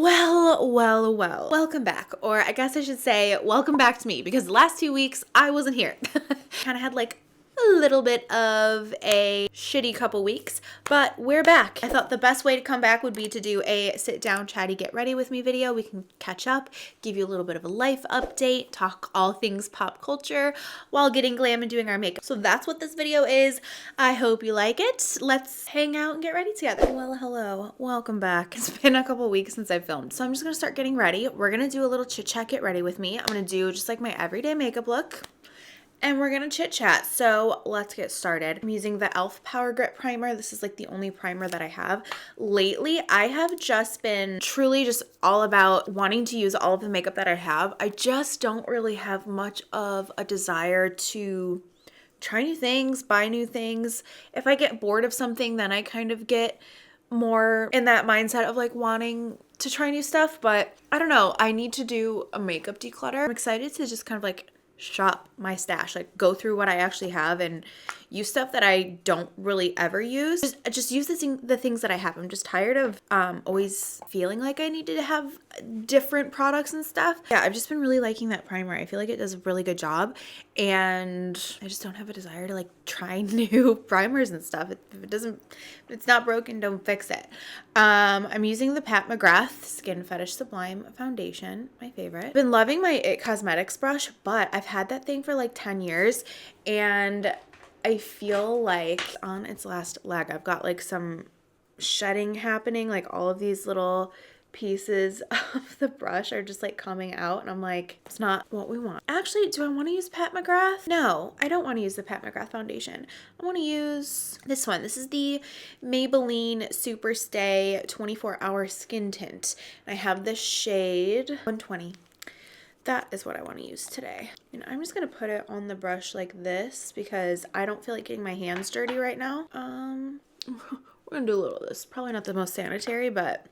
Well, welcome back. Or I guess I should say welcome back to me, because the last 2 weeks I wasn't here. Kind of had like a little bit of a shitty couple weeks, but we're back. I thought the best way to come back would be to do a sit down chatty get ready with me video. We can catch up, give you a little bit of a life update, talk all things pop culture while getting glam and doing our makeup. So that's what this video is. I hope you like it. Let's hang out and get ready together. Well, hello, welcome back. It's been a couple weeks since I filmed, so I'm just gonna start getting ready. We're gonna do a little chit chat get ready with me. I'm gonna do just like my everyday makeup look, and we're gonna chit chat. So let's get started. I'm using the e.l.f. Power Grip Primer. This is like the only primer that I have. Lately, I have just been truly just all about wanting to use all of the makeup that I have. I just don't really have much of a desire to try new things, buy new things. If I get bored of something, then I kind of get more in that mindset of like wanting to try new stuff. But I don't know, I need to do a makeup declutter. I'm excited to just kind of like shop my stash, like go through what I actually have and use stuff that I don't really ever use. Just use the things that I have. I'm just tired of always feeling like I needed to have different products and stuff. Yeah, I've just been really liking that primer. I feel like it does a really good job, and I just don't have a desire to like try new primers and stuff. If it's not broken, don't fix it. I'm using the Pat McGrath Skin Fetish Sublime Foundation, my favorite. I've been loving my IT Cosmetics brush, but I've had that thing for like 10 years, and I feel like on its last leg, I've got like some shedding happening, like all of these little pieces of the brush are just like coming out, and I'm like, it's not what we want. Actually, do I want to use Pat McGrath? No, I don't want to use the Pat McGrath foundation. I want to use this one. This is the Maybelline Super Stay 24-Hour Skin Tint. I have this shade 120. That is what I want to use today. And I'm just going to put it on the brush like this because I don't feel like getting my hands dirty right now. We're going to do a little of this. Probably not the most sanitary, but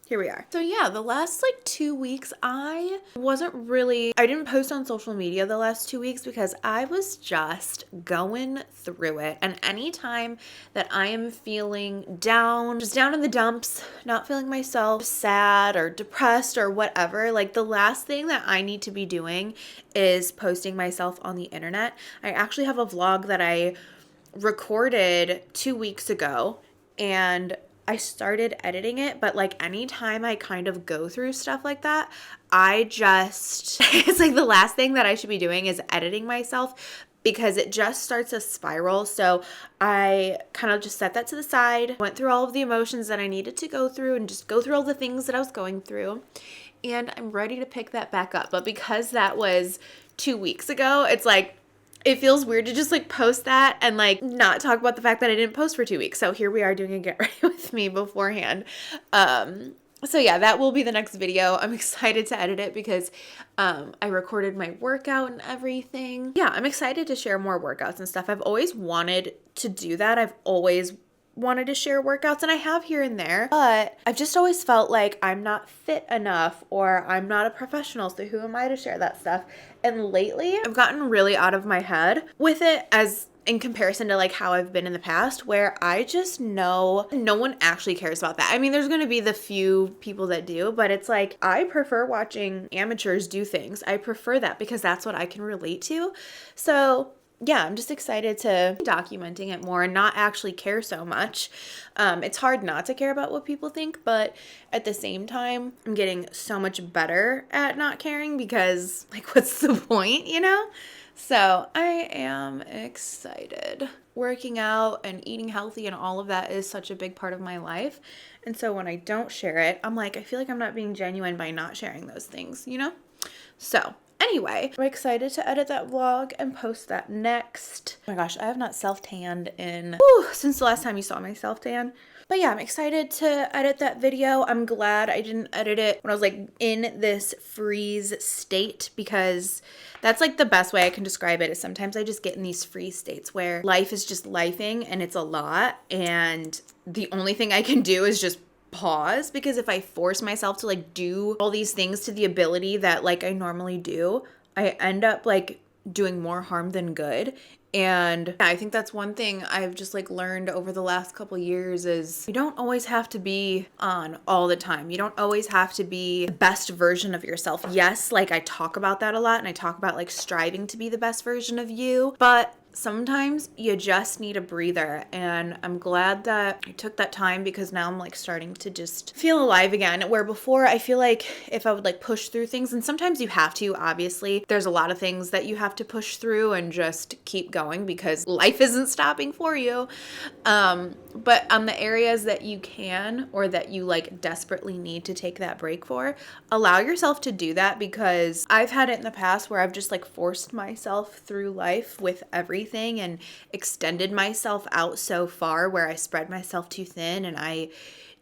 here we are. So yeah, the last like 2 weeks, I didn't post on social media the last 2 weeks because I was just going through it. And anytime that I am feeling down, just down in the dumps, not feeling myself, sad or depressed or whatever, like the last thing that I need to be doing is posting myself on the internet. I actually have a vlog that I recorded 2 weeks ago, and I started editing it, but like anytime I kind of go through stuff like that, it's like the last thing that I should be doing is editing myself, because it just starts a spiral. So I kind of just set that to the side, went through all of the emotions that I needed to go through and just go through all the things that I was going through, and I'm ready to pick that back up. But because that was 2 weeks ago, it's like, it feels weird to just like post that and like not talk about the fact that I didn't post for 2 weeks. So here we are doing a get ready with me beforehand. So yeah, that will be the next video. I'm excited to edit it because I recorded my workout and everything. Yeah, I'm excited to share more workouts and stuff. I've always wanted to do that. I've always wanted to share workouts, and I have here and there, but I've just always felt like I'm not fit enough or I'm not a professional, so who am I to share that stuff? And lately I've gotten really out of my head with it, as in comparison to like how I've been in the past, where I just know no one actually cares about that. I mean, there's going to be the few people that do, but it's like, I prefer watching amateurs do things. I prefer that because that's what I can relate to. So yeah, I'm just excited to documenting it more and not actually care so much. It's hard not to care about what people think, but at the same time, I'm getting so much better at not caring because, like, what's the point, you know? So I am excited. Working out and eating healthy and all of that is such a big part of my life. And so when I don't share it, I'm like, I feel like I'm not being genuine by not sharing those things, you know? So anyway, I'm excited to edit that vlog and post that next. Oh my gosh, I have not self-tanned since the last time you saw my self-tan. But yeah, I'm excited to edit that video. I'm glad I didn't edit it when I was like in this freeze state, because that's like the best way I can describe it, is sometimes I just get in these freeze states where life is just lifing and it's a lot, and the only thing I can do is just pause, because if I force myself to like do all these things to the ability that like I normally do, I end up like doing more harm than good. And I think that's one thing I've just like learned over the last couple years is you don't always have to be on all the time. You don't always have to be the best version of yourself. Yes, like I talk about that a lot, and I talk about like striving to be the best version of you, but sometimes you just need a breather. And I'm glad that I took that time, because now I'm like starting to just feel alive again, where before I feel like if I would like push through things, and sometimes you have to, obviously there's a lot of things that you have to push through and just keep going because life isn't stopping for you. But on the areas that you can, or that you like desperately need to take that break for, allow yourself to do that, because I've had it in the past where I've just like forced myself through life with everything and extended myself out so far where I spread myself too thin, and I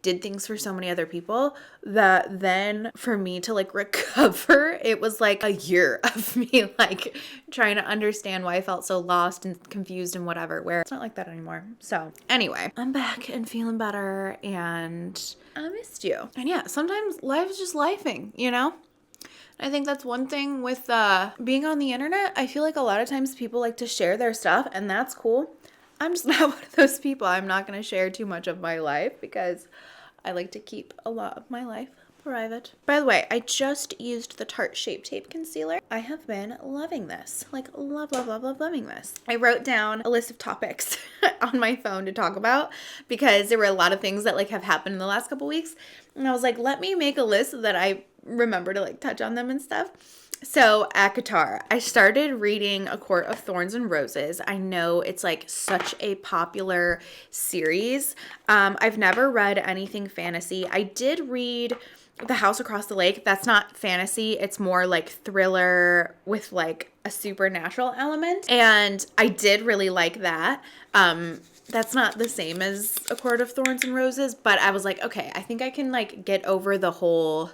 did things for so many other people that then for me to like recover, it was like a year of me like trying to understand why I felt so lost and confused and whatever, where it's not like that anymore. So anyway, I'm back and feeling better, and I missed you. And yeah, sometimes life is just lifing, you know? I think that's one thing with being on the internet. I feel like a lot of times people like to share their stuff, and that's cool. I'm just not one of those people. I'm not going to share too much of my life because I like to keep a lot of my life private. By the way, I just used the Tarte Shape Tape Concealer. I have been loving this. Like, loving this. I wrote down a list of topics on my phone to talk about because there were a lot of things that like have happened in the last couple weeks. And I was like, let me make a list so that I remember to like touch on them and stuff. So ACOTAR, I started reading A Court of Thorns and Roses. I know it's like such a popular series. I've never read anything fantasy. I did read The House Across the Lake. That's not fantasy. It's more like thriller with like a supernatural element. And I did really like that. That's not the same as A Court of Thorns and Roses, but I was like, okay, I think I can like get over the whole,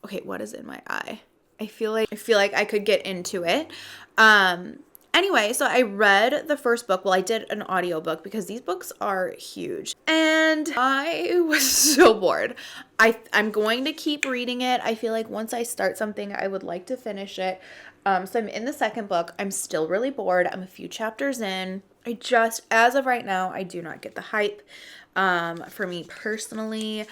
okay, what is in my eye? I feel like I could get into it. Anyway, so I read the first book. Well, I did an audiobook because these books are huge. And I was so bored. I'm going to keep reading it. I feel like once I start something, I would like to finish it. So I'm in the second book. I'm still really bored. I'm a few chapters in. As of right now, I do not get the hype. For me personally,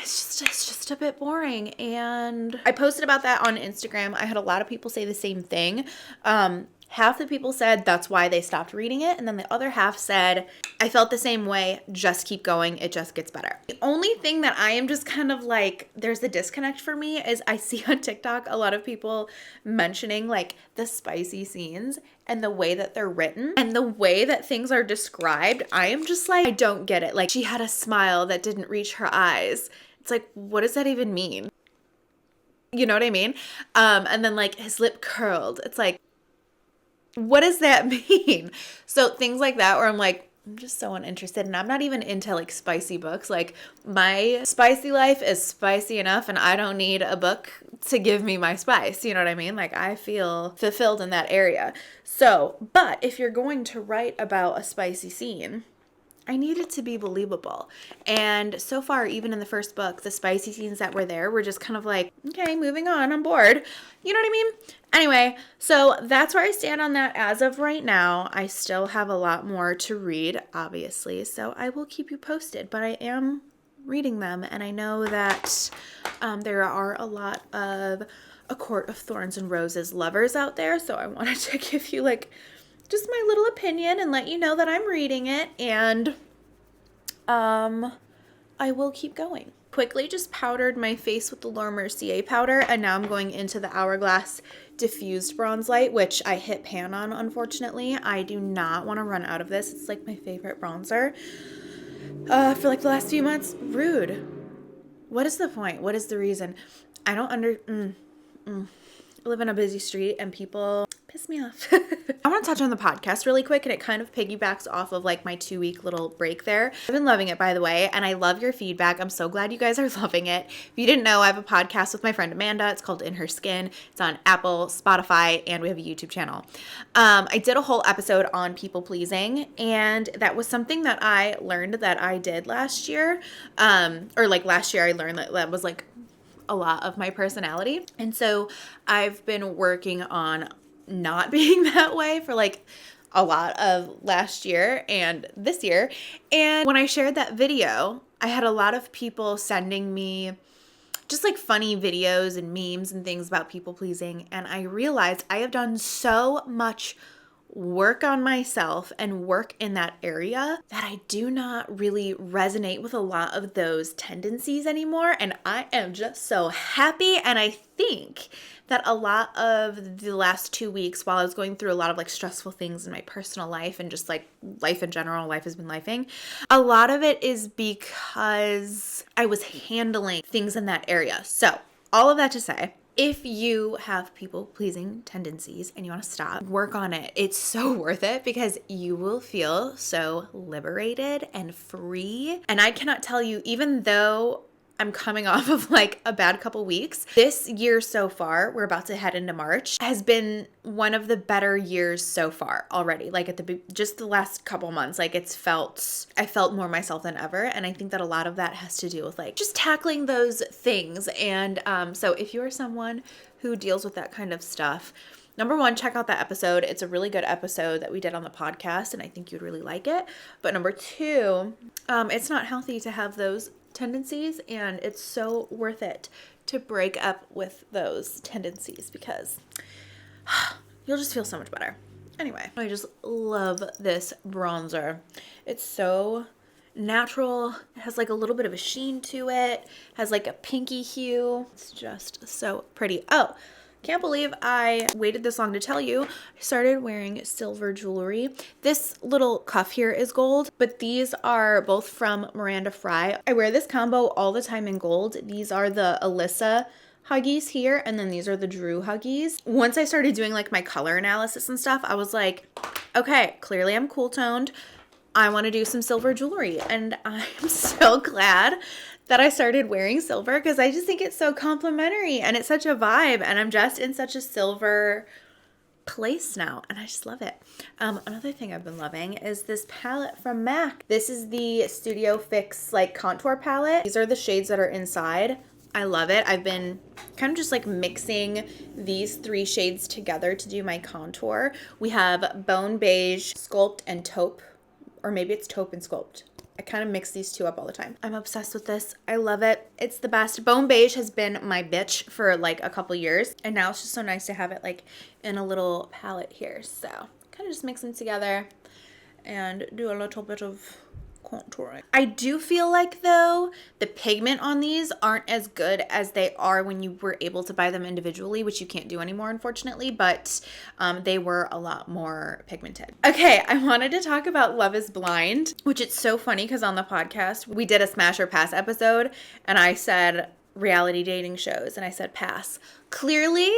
it's just a bit boring. And I posted about that on Instagram. I had a lot of people say the same thing. Half the people said that's why they stopped reading it. And then the other half said, I felt the same way. Just keep going. It just gets better. The only thing that I am just kind of like, there's a disconnect for me is I see on TikTok a lot of people mentioning like the spicy scenes and the way that they're written and the way that things are described. I am just like, I don't get it. Like, she had a smile that didn't reach her eyes. It's like, what does that even mean? You know what I mean? And then like his lip curled. It's like, what does that mean? So things like that where I'm like, I'm just so uninterested, and I'm not even into like spicy books. Like, my spicy life is spicy enough, and I don't need a book to give me my spice. You know what I mean? Like, I feel fulfilled in that area. So, but if you're going to write about a spicy scene, I need it to be believable. And so far, even in the first book, the spicy scenes that were there were just kind of like, okay, moving on, I'm bored. You know what I mean? Anyway, so that's where I stand on that as of right now. I still have a lot more to read, obviously, so I will keep you posted, but I am reading them, and I know that there are a lot of A Court of Thorns and Roses lovers out there, so I wanted to give you like just my little opinion and let you know that I'm reading it, and I will keep going. Quickly just powdered my face with the Laura Mercier powder, and now I'm going into the Hourglass Diffused Bronze Light, which I hit pan on, unfortunately. I do not want to run out of this. It's like my favorite bronzer for like the last few months. Rude. What is the point? What is the reason? I don't I live in a busy street and people piss me off. I want to touch on the podcast really quick, and it kind of piggybacks off of like my 2-week little break there. I've been loving it, by the way, and I love your feedback. I'm so glad you guys are loving it. If you didn't know, I have a podcast with my friend Amanda. It's called In Her Skin. It's on Apple, Spotify, and we have a YouTube channel. I did a whole episode on people pleasing, and that was something that I learned that I did last year. Last year I learned that was like a lot of my personality. And so I've been working on not being that way for like a lot of last year and this year. And when I shared that video, I had a lot of people sending me just like funny videos and memes and things about people pleasing. And I realized I have done so much work on myself and work in that area that I do not really resonate with a lot of those tendencies anymore. And I am just so happy. And I think that a lot of the last 2 weeks, while I was going through a lot of like stressful things in my personal life and just like life in general, life has been lifing, a lot of it is because I was handling things in that area. So all of that to say, if you have people-pleasing tendencies and you want to stop, work on it. It's so worth it because you will feel so liberated and free. And I cannot tell you, even though I'm coming off of like a bad couple weeks, this year so far, we're about to head into March, has been one of the better years so far already. Like at just the last couple months, like I felt more myself than ever. And I think that a lot of that has to do with like just tackling those things. And so if you are someone who deals with that kind of stuff, number one, check out that episode. It's a really good episode that we did on the podcast, and I think you'd really like it. But number two, it's not healthy to have those tendencies, and it's so worth it to break up with those tendencies because you'll just feel so much better. Anyway, I just love this bronzer. It's so natural. It has like a little bit of a sheen to it, has like a pinky hue. It's just so pretty. Oh, can't believe I waited this long to tell you. I started wearing silver jewelry. This little cuff here is gold, but these are both from Miranda Fry. I wear this combo all the time in gold. These are the Alyssa Huggies here, and then these are the Drew Huggies. Once I started doing like my color analysis and stuff, I was like, okay, clearly I'm cool toned. I want to do some silver jewelry, and I'm so glad that I started wearing silver because I just think it's so complimentary and it's such a vibe, and I'm just in such a silver place now and I just love it. Another thing I've been loving is this palette from MAC. This is the Studio Fix like contour palette. These are the shades that are inside. I love it. I've been kind of just like mixing these 3 shades together to do my contour. We have Bone Beige, Sculpt, and Taupe, or maybe it's Taupe and Sculpt. I kind of mix these 2 up all the time. I'm obsessed with this. I love it. It's the best. Bone Beige has been my bitch for like a couple years, and now it's just so nice to have it like in a little palette here. So kind of just mix them together and do a little bit of contouring. I do feel like though the pigment on these aren't as good as they are when you were able to buy them individually, which you can't do anymore unfortunately, but they were a lot more pigmented. Okay, I wanted to talk about Love is Blind, which it's so funny because on the podcast we did a smash or pass episode and I said reality dating shows and I said pass. Clearly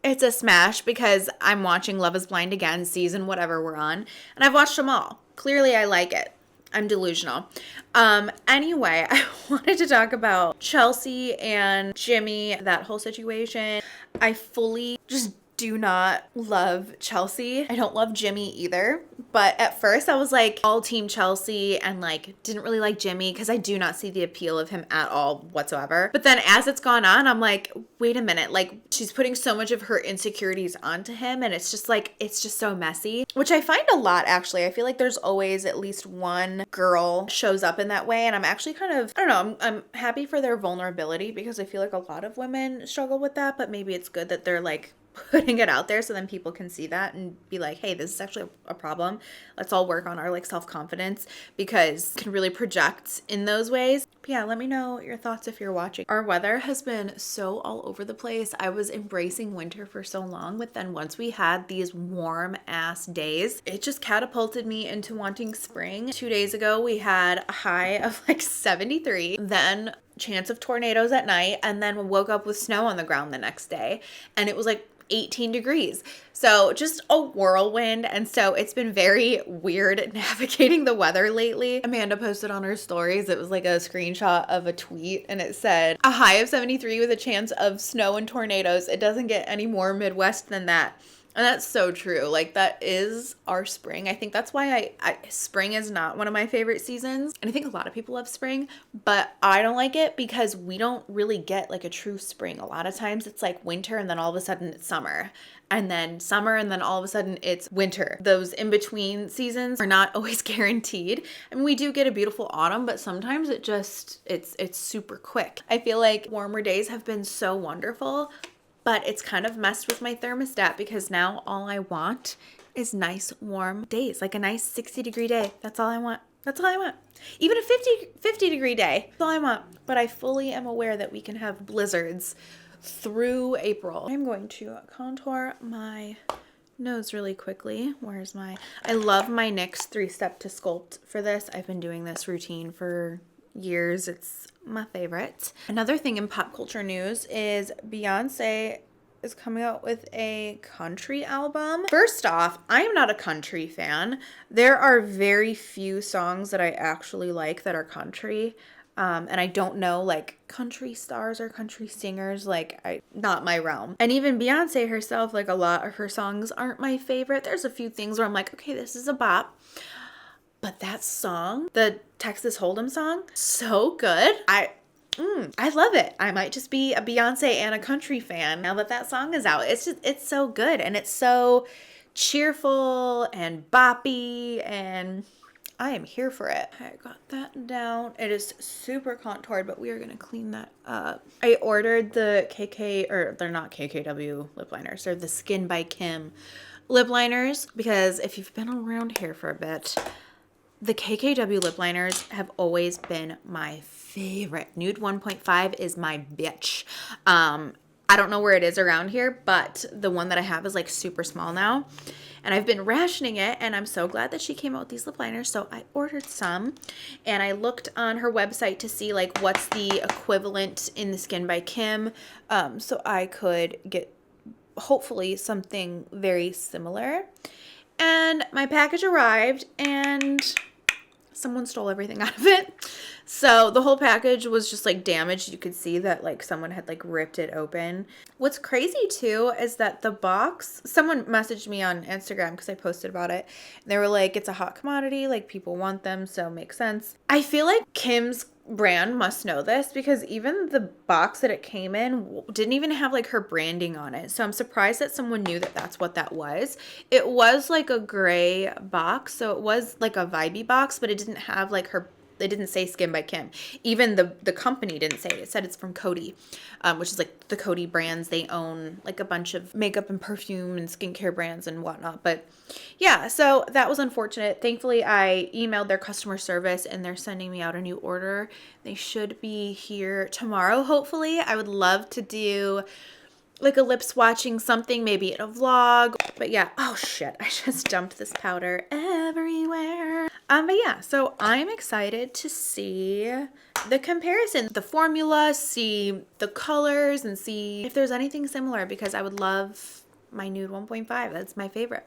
it's a smash because I'm watching Love is Blind again, season whatever we're on, and I've watched them all. Clearly I like it. I'm delusional. Anyway, I wanted to talk about Chelsea and Jimmy, that whole situation. I fully just do not love Chelsea. I don't love Jimmy either. But at first I was like all team Chelsea and like didn't really like Jimmy because I do not see the appeal of him at all whatsoever. But then as it's gone on, I'm like, wait a minute, like she's putting so much of her insecurities onto him and it's just like, it's just so messy, which I find a lot actually. I feel like there's always at least one girl shows up in that way and I'm actually kind of, I don't know, I'm happy for their vulnerability because I feel like a lot of women struggle with that, but maybe it's good that they're like putting it out there so then people can see that and be like, hey, this is actually a problem. Let's all work on our like self-confidence because it can really project in those ways. But yeah, let me know your thoughts if you're watching. Our weather has been so all over the place. I was embracing winter for so long, but then once we had these warm ass days, it just catapulted me into wanting spring. 2 days ago, we had a high of like 73, then chance of tornadoes at night, and then we woke up with snow on the ground the next day, and it was like 18 degrees. So just a whirlwind. And so it's been very weird navigating the weather lately. Amanda posted on her stories, it was like a screenshot of a tweet and it said a high of 73 with a chance of snow and tornadoes. It doesn't get any more Midwest than that. And that's so true. Like, that is our spring. I think that's why spring is not one of my favorite seasons. And I think a lot of people love spring, but I don't like it because we don't really get like a true spring. A lot of times it's like winter and then all of a sudden it's summer. And then summer and then all of a sudden it's winter. Those in-between seasons are not always guaranteed. I mean, we do get a beautiful autumn, but sometimes it's super quick. I feel like warmer days have been so wonderful, but it's kind of messed with my thermostat because now all I want is nice warm days, like a nice 60-degree day. That's all I want. That's all I want. Even a 50-degree day. That's all I want. But I fully am aware that we can have blizzards through April. I'm going to contour my nose really quickly. I love my NYX 3-step to sculpt for this. I've been doing this routine for years. It's my favorite. Another thing in pop culture news is Beyonce is coming out with a country album. First off, I am not a country fan. There are very few songs that I actually like that are country. And I don't know like country stars or country singers, not my realm. And even Beyonce herself, like a lot of her songs aren't my favorite. There's a few things where I'm like, okay, this is a bop. But that song, the Texas Hold'em song, so good. I love it. I might just be a Beyonce and a country fan now that song is out. It's so good. And it's so cheerful and boppy, and I am here for it. I got that down. It is super contoured, but we are going to clean that up. I ordered the they're not KKW lip liners. They're the Skin by Kim lip liners, because if you've been around here for a bit, the KKW lip liners have always been my favorite. Nude 1.5 is my bitch. I don't know where it is around here, but the one that I have is like super small now. And I've been rationing it, and I'm so glad that she came out with these lip liners. So I ordered some, and I looked on her website to see like what's the equivalent in the Skin by Kim, so I could get hopefully something very similar. And my package arrived, and someone stole everything out of it. So the whole package was just like damaged. You could see that like someone had like ripped it open. What's crazy too is that the box, someone messaged me on Instagram because I posted about it. And they were like, it's a hot commodity, like people want them, so it makes sense. I feel like Kim's brand must know this, because even the box that it came in didn't even have like her branding on it. So I'm surprised that someone knew that that's what that was. It was like a gray box, so it was like a vibey box, but it didn't have like her, they didn't say Skin by Kim. Even the company didn't say it. It said it's from Coty, which is like the Coty brands. They own like a bunch of makeup and perfume and skincare brands and whatnot. But yeah, so that was unfortunate. Thankfully, I emailed their customer service and they're sending me out a new order. They should be here tomorrow, hopefully. I would love to do like a lip swatching something, maybe in a vlog. But yeah, oh shit, I just dumped this powder everywhere. But yeah, so I'm excited to see the comparison, the formula, see the colors, and see if there's anything similar, because I would love my Nude 1.5. That's my favorite.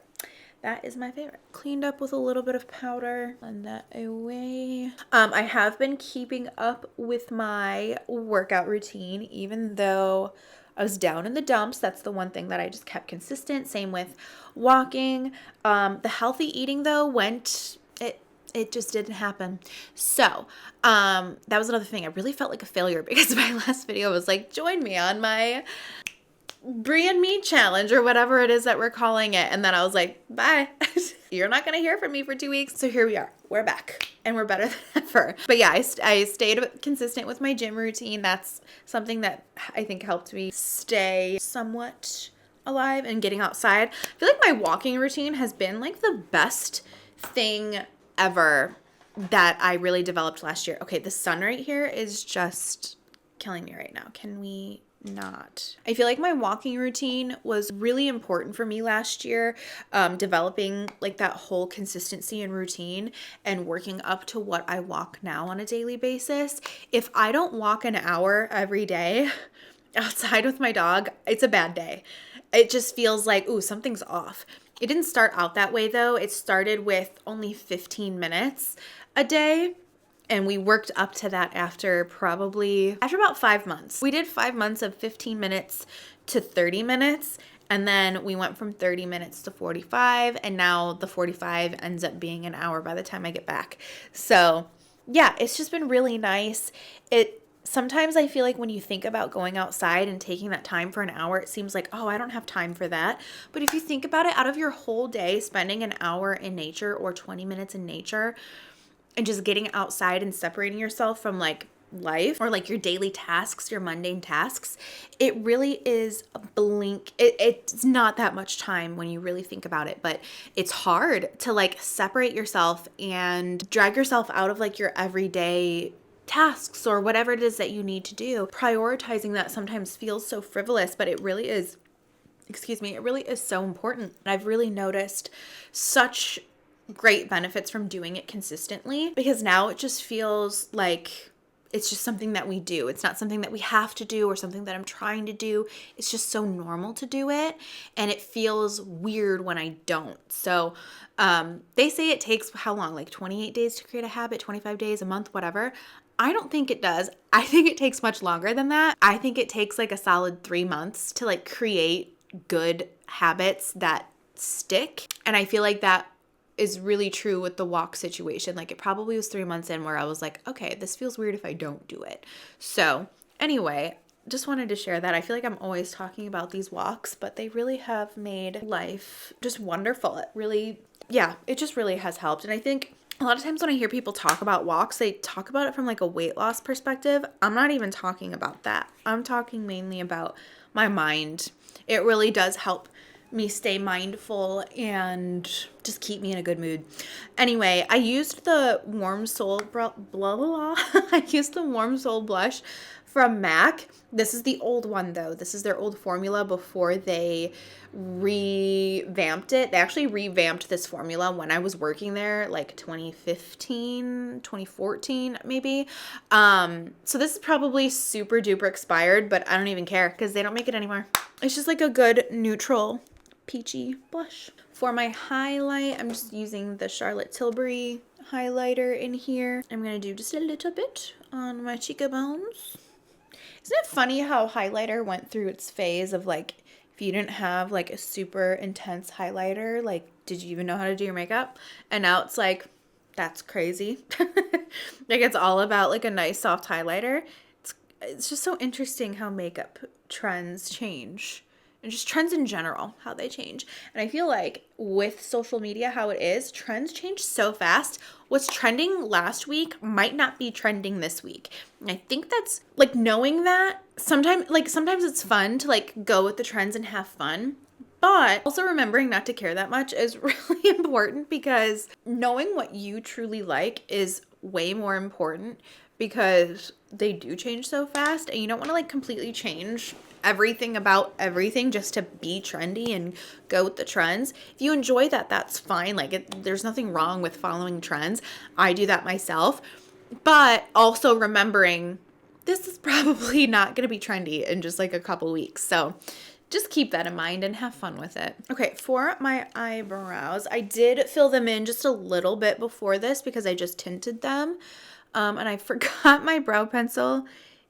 That is my favorite. Cleaned up with a little bit of powder. Blend that away. I have been keeping up with my workout routine, even though I was down in the dumps. That's the one thing that I just kept consistent. Same with walking. The healthy eating though it just didn't happen. So that was another thing. I really felt like a failure because my last video was like, join me on my Brian Me challenge or whatever it is that we're calling it. And then I was like, bye. You're not going to hear from me for 2 weeks. So here we are. We're back and we're better than ever. But yeah, I stayed consistent with my gym routine. That's something that I think helped me stay somewhat alive and getting outside. I feel like my walking routine has been like the best thing ever that I really developed last year. Okay, the sun right here is just killing me right now. Can we not? I feel like my walking routine was really important for me last year, developing like that whole consistency and routine and working up to what I walk now on a daily basis. If I don't walk an hour every day outside with my dog, it's a bad day. It just feels like, ooh, something's off. It didn't start out that way though. It started with only 15 minutes a day. And we worked up to that after about 5 months. We did 5 months of 15 minutes to 30 minutes. And then we went from 30 minutes to 45, and now the 45 ends up being an hour by the time I get back. So yeah, it's just been really nice. Sometimes I feel like when you think about going outside and taking that time for an hour, it seems like, oh, I don't have time for that. But if you think about it, out of your whole day, spending an hour in nature or 20 minutes in nature and just getting outside and separating yourself from like life or like your daily tasks, your mundane tasks, it really is a blink. It's not that much time when you really think about it, but it's hard to like separate yourself and drag yourself out of like your everyday tasks or whatever it is that you need to do. Prioritizing that sometimes feels so frivolous, but it really is, it really is so important. I've really noticed such great benefits from doing it consistently, because now it just feels like it's just something that we do. It's not something that we have to do or something that I'm trying to do. It's just so normal to do it, and it feels weird when I don't. So they say it takes how long? Like 28 days to create a habit, 25 days, a month, whatever. I don't think it does. I think it takes much longer than that. I think it takes like a solid 3 months to like create good habits that stick. And I feel like that is really true with the walk situation. Like it probably was 3 months in where I was like, okay, this feels weird if I don't do it. So anyway, just wanted to share that. I feel like I'm always talking about these walks, but they really have made life just wonderful. It just really has helped. And I think a lot of times when I hear people talk about walks, they talk about it from like a weight loss perspective. I'm not even talking about that. I'm talking mainly about my mind. It really does help me stay mindful and just keep me in a good mood. Anyway, I used the Warm Soul I used the Warm Soul blush from MAC. This is the old one though. This is their old formula before they revamped it. They actually revamped this formula when I was working there, like 2015, 2014 maybe. So this is probably super duper expired, but I don't even care because they don't make it anymore. It's just like a good neutral peachy blush. For my highlight, I'm just using the Charlotte Tilbury highlighter in here. I'm gonna do just a little bit on my cheekbones. Isn't it funny how highlighter went through its phase of like, if you didn't have like a super intense highlighter, like, did you even know how to do your makeup? And now it's like, that's crazy. Like it's all about like a nice soft highlighter. It's just so interesting how makeup trends change. And just trends in general, how they change. And I feel like with social media, how it is, trends change so fast. What's trending last week might not be trending this week. And I think that's like knowing that sometimes it's fun to like go with the trends and have fun. But also remembering not to care that much is really important, because knowing what you truly like is way more important, because they do change so fast and you don't want to like completely change everything about everything just to be trendy and go with the trends. If you enjoy that, that's fine. Like there's nothing wrong with following trends. I do that myself, but also remembering this is probably not going to be trendy in just like a couple weeks. So just keep that in mind and have fun with it. Okay, for my eyebrows, I did fill them in just a little bit before this because I just tinted them. And I forgot my brow pencil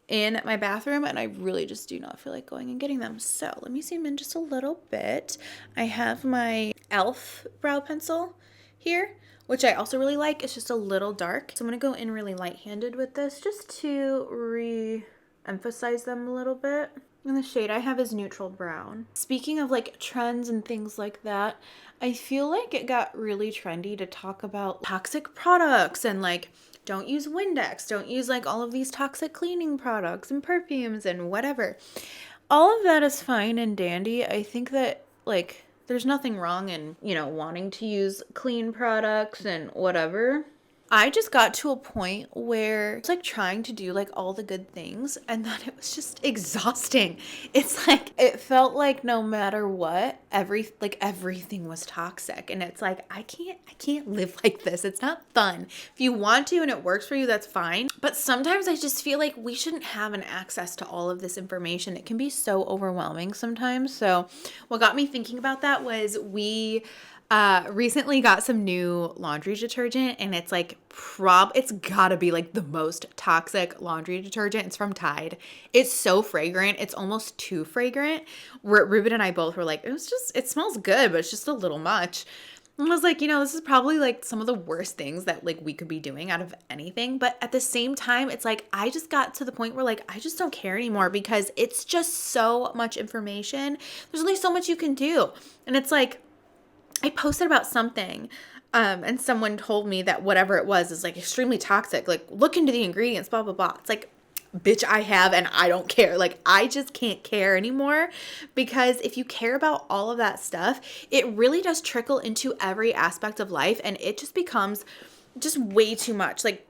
in my bathroom, and I really just do not feel like going and getting them. So let me zoom in just a little bit. I have my e.l.f. brow pencil here, which I also really like. It's just a little dark. So I'm going to go in really light-handed with this just to re-emphasize them a little bit. And the shade I have is neutral brown. Speaking of like trends and things like that, I feel like it got really trendy to talk about toxic products and like, don't use Windex, don't use like all of these toxic cleaning products and perfumes and whatever. All of that is fine and dandy. I think that like there's nothing wrong in, wanting to use clean products and whatever. I just got to a point where it's like trying to do like all the good things, and then it was just exhausting. It's like, it felt like no matter what, everything was toxic. And it's like, I can't live like this. It's not fun. If you want to and it works for you, that's fine. But sometimes I just feel like we shouldn't have an access to all of this information. It can be so overwhelming sometimes. So what got me thinking about that was we Recently got some new laundry detergent, and it's like it's gotta be like the most toxic laundry detergent. It's from Tide. It's so fragrant. It's almost too fragrant. Ruben and I both were like, it smells good, but it's just a little much. And I was like, this is probably like some of the worst things that like we could be doing out of anything. But at the same time, it's like, I just got to the point where like, I just don't care anymore because it's just so much information. There's only so much you can do. And it's like, I posted about something, and someone told me that whatever it was is like extremely toxic. Like, look into the ingredients, blah, blah, blah. It's like, bitch, I have, and I don't care. Like, I just can't care anymore, because if you care about all of that stuff, it really does trickle into every aspect of life, and it just becomes just way too much, like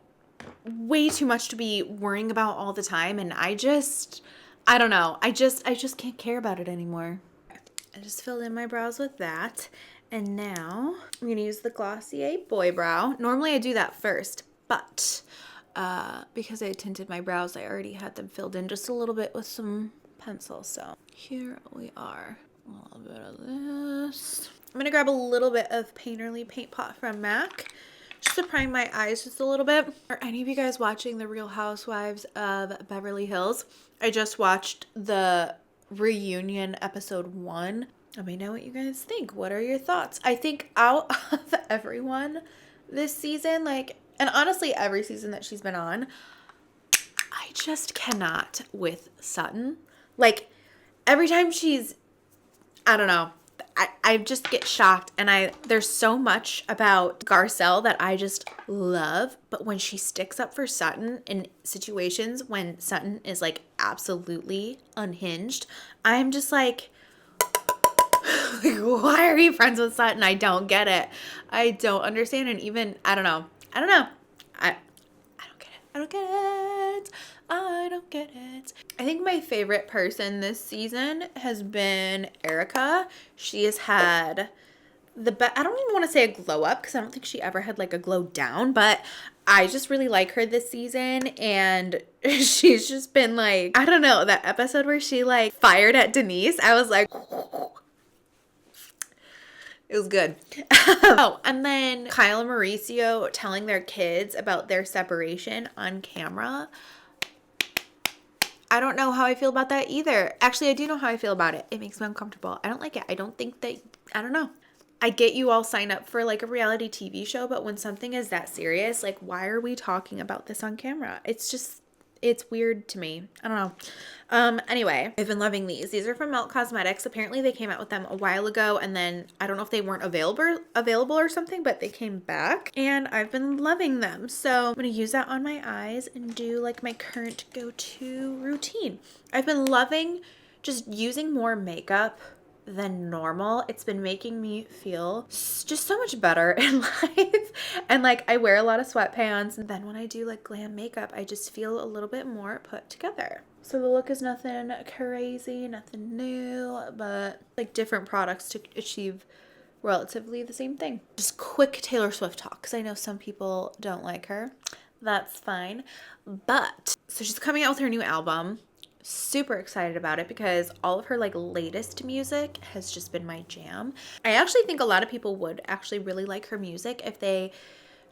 way too much to be worrying about all the time. And I don't know. I just can't care about it anymore. I just filled in my brows with that. And now I'm going to use the Glossier Boy Brow. Normally I do that first, but because I tinted my brows, I already had them filled in just a little bit with some pencil. So here we are. A little bit of this. I'm going to grab a little bit of Painterly Paint Pot from MAC just to prime my eyes just a little bit. Are any of you guys watching The Real Housewives of Beverly Hills? I just watched the reunion episode 1. Let me know what you guys think. What are your thoughts? I think out of everyone this season, like, and honestly every season that she's been on, I just cannot with Sutton. Like, every time I don't know, I just get shocked, and there's so much about Garcelle that I just love, but when she sticks up for Sutton in situations when Sutton is like absolutely unhinged, I'm just like, why are you friends with Sutton? I don't get it. I don't understand. And even, I don't know. I don't get it. I don't get it. I think my favorite person this season has been Erica. She has had I don't even want to say a glow up, because I don't think she ever had like a glow down, but I just really like her this season. And she's just been like, I don't know, that episode where she like fired at Denise, I was like, it was good. Oh, and then Kyle and Mauricio telling their kids about their separation on camera. I don't know how I feel about that either. Actually, I do know how I feel about it. It makes me uncomfortable. I don't like it. I don't think that, I don't know. I get you all sign up for like a reality TV show, but when something is that serious, like, why are we talking about this on camera? It's weird to me. I don't know. Anyway, I've been loving these. These are from Melt Cosmetics. Apparently they came out with them a while ago, and then I don't know if they weren't available or something, but they came back, and I've been loving them. So I'm going to use that on my eyes and do like my current go-to routine. I've been loving just using more makeup than normal. It's been making me feel just so much better in life. And like, I wear a lot of sweatpants, and then when I do like glam makeup, I just feel a little bit more put together. So the look is nothing crazy, nothing new, but like different products to achieve relatively the same thing. Just quick Taylor Swift talk, because I know some people don't like her. That's fine. But so she's coming out with her new album. Super excited about it because all of her like latest music has just been my jam. I actually think a lot of people would actually really like her music if they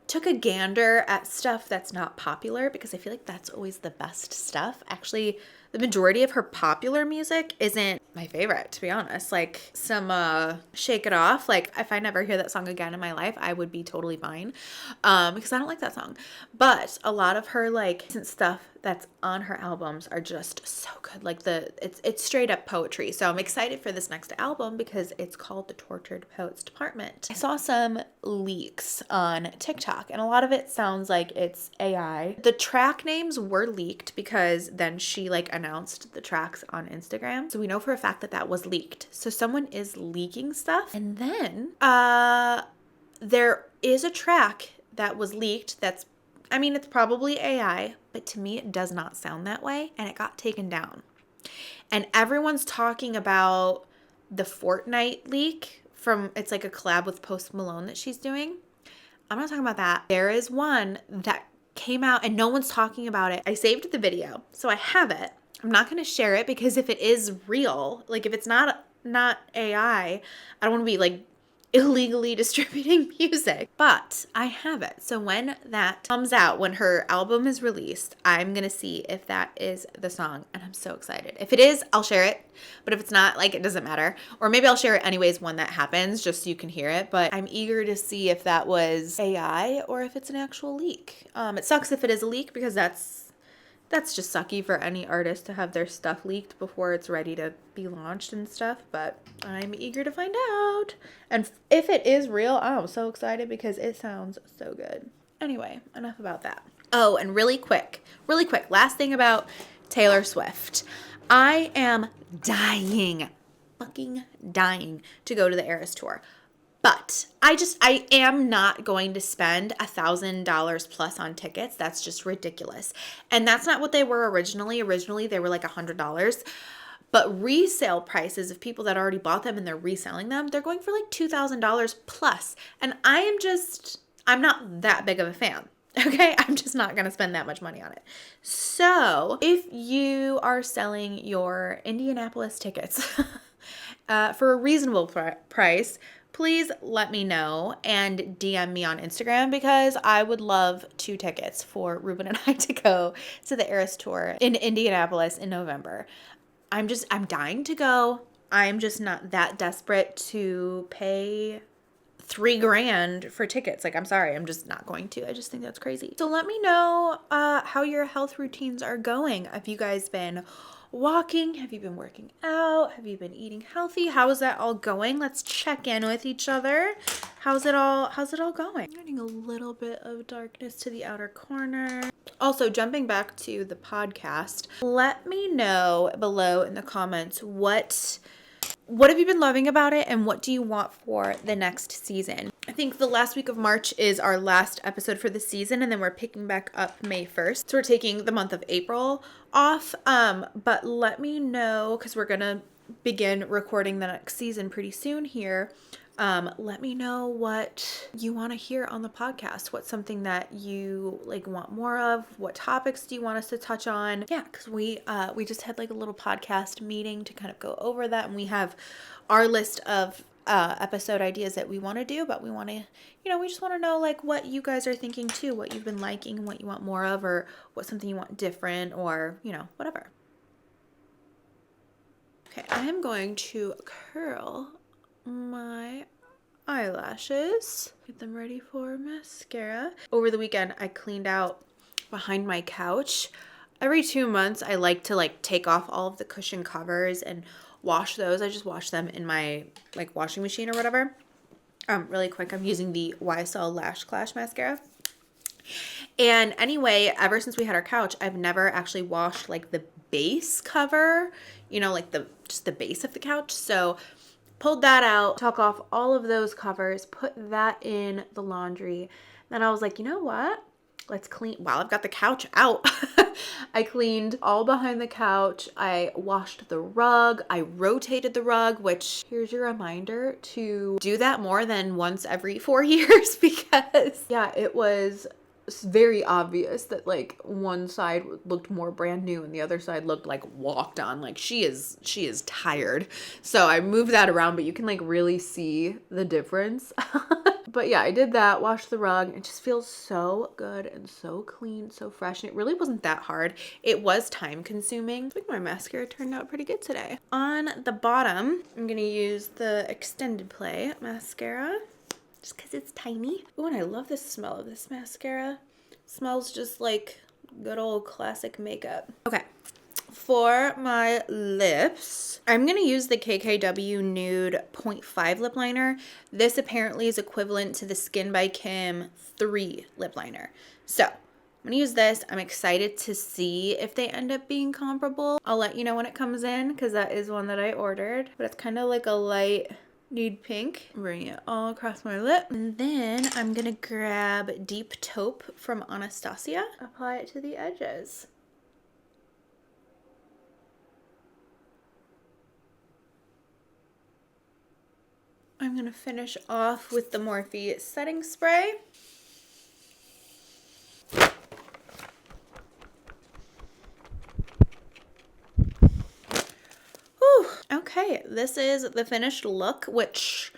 took a gander at stuff that's not popular, because I feel like that's always the best stuff. Actually, the majority of her popular music isn't my favorite, to be honest. Like some Shake It Off, like if I never hear that song again in my life, I would be totally fine, because I don't like that song. But a lot of her like recent stuff that's on her albums are just so good. Like it's straight up poetry. So I'm excited for this next album because it's called The Tortured Poets Department. I saw some leaks on TikTok, and a lot of it sounds like it's AI. The track names were leaked because then she like announced the tracks on Instagram. So we know for a fact that that was leaked. So someone is leaking stuff. And then there is a track that was leaked it's probably AI, but to me it does not sound that way, and it got taken down. And everyone's talking about the Fortnite leak it's like a collab with Post Malone that she's doing. I'm not talking about that. There is one that came out and no one's talking about it. I saved the video, so I have it. I'm not going to share it because if it is real, like if it's not AI, I don't want to be like illegally distributing music, but I have it. So when that comes out, when her album is released, I'm gonna see if that is the song, and I'm so excited. If it is, I'll share it, but if it's not, like, it doesn't matter. Or maybe I'll share it anyways when that happens, just so you can hear it. But I'm eager to see if that was AI or if it's an actual leak. It sucks if it is a leak, because that's just sucky for any artist to have their stuff leaked before it's ready to be launched and stuff, but I'm eager to find out. And if it is real, I'm so excited because it sounds so good. Anyway, enough about that. Oh, and really quick, last thing about Taylor Swift. I am fucking dying to go to the Eras Tour. But I am not going to spend $1,000 plus on tickets. That's just ridiculous. And that's not what they were originally. Originally, they were like $100. But resale prices of people that already bought them and they're reselling them, they're going for like $2,000 plus. And I'm not that big of a fan. Okay, I'm just not going to spend that much money on it. So if you are selling your Indianapolis tickets for a reasonable price, please let me know and DM me on Instagram, because I would love 2 tickets for Ruben and I to go to the Eras Tour in Indianapolis in November. I'm dying to go. I'm just not that desperate to pay $3,000 for tickets. Like, I'm sorry, I'm just not going to. I just think that's crazy. So let me know how your health routines are going. Have you guys been walking? Have you been working out? Have you been eating healthy? How is that all going? Let's check in with each other. How's it all going? I'm adding a little bit of darkness to the outer corner. Also, jumping back to the podcast, let me know below in the comments what have you been loving about it, and what do you want for the next season? I think the last week of March is our last episode for the season, and then we're picking back up May 1st. So we're taking the month of April off. But let me know, because we're going to begin recording the next season pretty soon here. Let me know what you want to hear on the podcast. What's something that you want more of? What topics do you want us to touch on? Yeah, because we just had a little podcast meeting to kind of go over that, and we have our list of episode ideas that we want to do, but we want to, we just want to know what you guys are thinking too, what you've been liking, what you want more of, or what's something you want different, or whatever. Okay, I am going to curl my eyelashes, get them ready for mascara. Over the weekend, I cleaned out behind my couch. Every 2 months, I like to take off all of the cushion covers and wash those. I just wash them in my washing machine or whatever. Really quick, I'm using the YSL Lash Clash mascara. And anyway, ever since we had our couch, I've never actually washed the base cover, just the base of the couch. So pulled that out, took off all of those covers, put that in the laundry. Then I was like, you know what? Let's clean. While I've got the couch out, I cleaned all behind the couch. I washed the rug. I rotated the rug, which here's your reminder to do that more than once every 4 years, because yeah, it was very obvious that one side looked more brand new and the other side looked walked on. She is tired. So I moved that around, but you can really see the difference. But yeah, I did that, washed the rug. It just feels so good and so clean, so fresh. And it really wasn't that hard. It was time consuming. I think my mascara turned out pretty good today. On the bottom, I'm gonna use the Extended Play mascara, just because it's tiny. Oh, and I love the smell of this mascara. It smells just like good old classic makeup. Okay, for my lips, I'm going to use the KKW Nude 0.5 lip liner. This apparently is equivalent to the Skin by Kim 3 lip liner. So I'm going to use this. I'm excited to see if they end up being comparable. I'll let you know when it comes in, because that is one that I ordered. But it's kind of like a light nude pink. Bring it all across my lip. And then I'm gonna grab Deep Taupe from Anastasia. Apply it to the edges. I'm gonna finish off with the Morphe setting spray. Okay, this is the finished look, which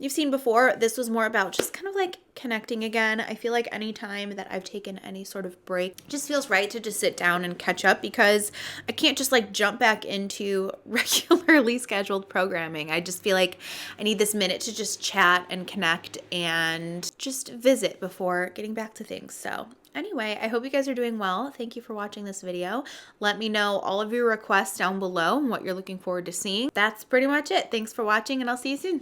you've seen before, this was more about just kind of like connecting again. I feel like anytime that I've taken any sort of break, it just feels right to just sit down and catch up, because I can't just like jump back into regularly scheduled programming. I just feel like I need this minute to just chat and connect and just visit before getting back to things. So anyway, I hope you guys are doing well. Thank you for watching this video. Let me know all of your requests down below and what you're looking forward to seeing. That's pretty much it. Thanks for watching, and I'll see you soon.